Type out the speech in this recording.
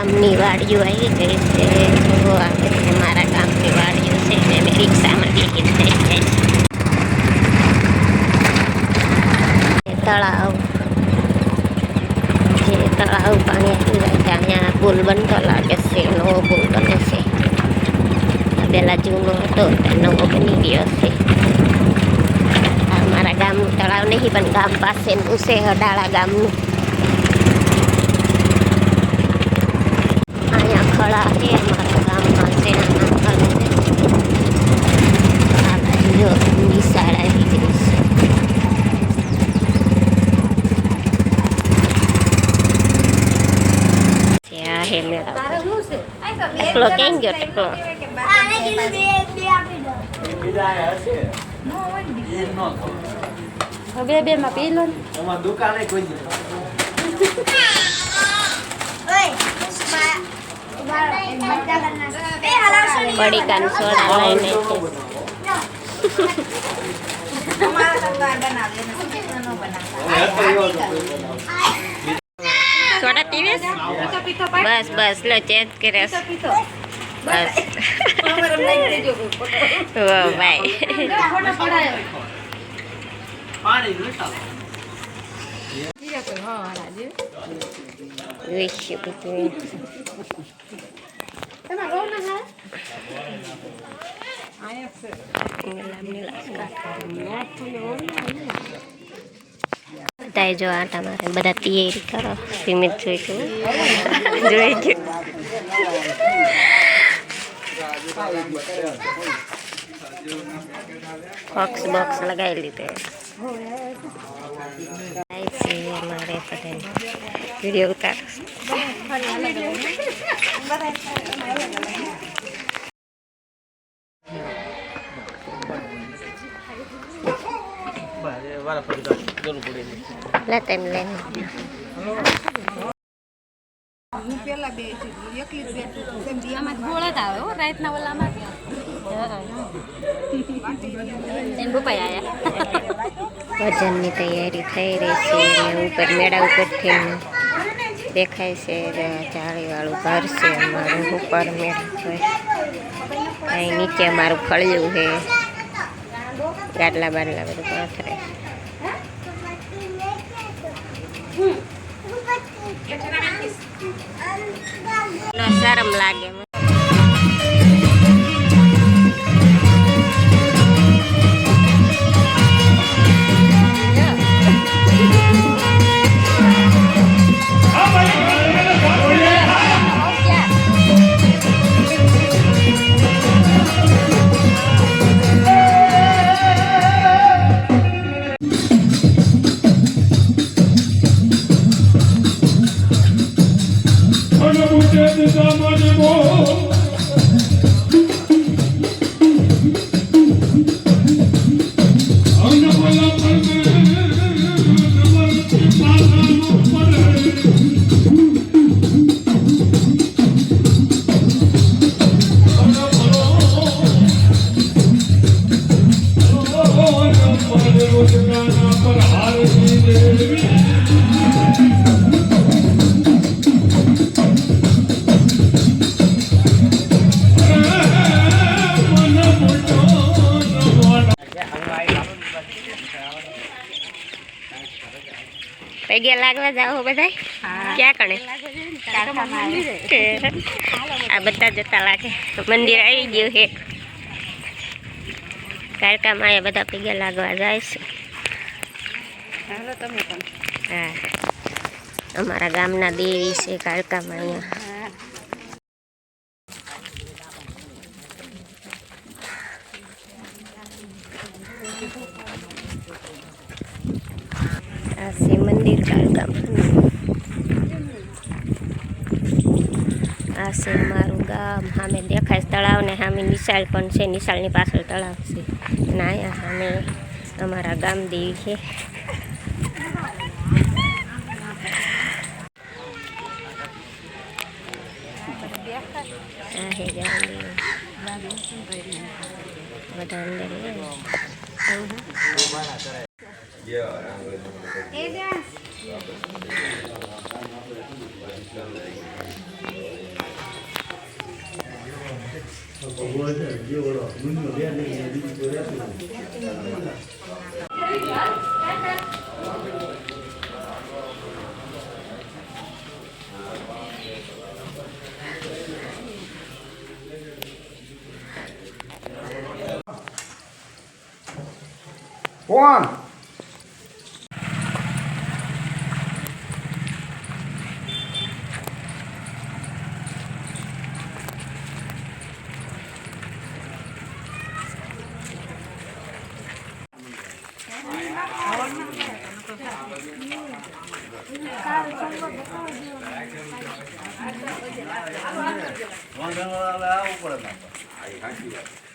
ગામની વાડીઓ આવી ગઈ છે. જો આવે છે મારા ગામની વાડીઓ છે ને અમે રિક્ષામાં બેસીને થઈ જાય છે. તળાવ જે તળાવ પાણી આવી જાય છે. અહીંયા પુલ બનતો લાગે છે, નવો પુલ બને છે. પહેલાં જૂનો હતો નવો બની ગયો છે. આ મારા ગામનું તળાવ નહીં પણ ગામ પાસેનું છે, હડાળા ગામનું. અહીંયા ખળા છે અમારા ગામમાં છે. આ બાજુ નિશાળ આવી ગઈ છે. આ હે મેળા ટકલો કેમ ગયો ટકલો? બે બે માં પી લો ને. દુકાને કોઈ પડી કાન સોડા લઈને સોડા પીવીસ? બસ બસ લો ચેન્જ કરે બસ. વાહ ભાઈ વિશ પીતું બધા જો આટા મારે બધા તૈયારી કરો. સીમિત જોઈ જોઈ ગયું. બોક્સ બોક્સ લગાવી લીધે અમારે વિડીયો ઉતાર. તેમ લઈને પેલા બે એકલી જ બેઠી આમાં ગોળા જ આવે રાતના ઓલામાં ભજનની તૈયારી થઈ રહી છે. ઉપર મેળા ઉપરથી દેખાય છે ચાળીવાળું ઘર છે અમારું. ઉપર મેળા છે, અહીં નીચે અમારું ફળિયું છે. ગાડલા બાડલા બધું પાથરે. શરમ લાગે. પૈગે લાગવા જાઓ બધા ક્યાં કણે? આ બધા જતા લાગે. મંદિર આવી ગયું છે. કાળકામાં એ બધા પૈગે લાગવા જાય છે. હા, અમારા ગામના દેવી છે કાળકામાં. અહીંયા આ છે મંદિર કાળકામાં. આ છે મારું ગામ. સામે દેખાય તળાવ ને સામે નિશાળ પણ છે. નિશાળની પાછળ તળાવ છે. અને અહીંયા સામે અમારા ગામ દેવી છે. આ હે ગામ દેવી. બધા અંદર કોણ વાંધો આવું પડે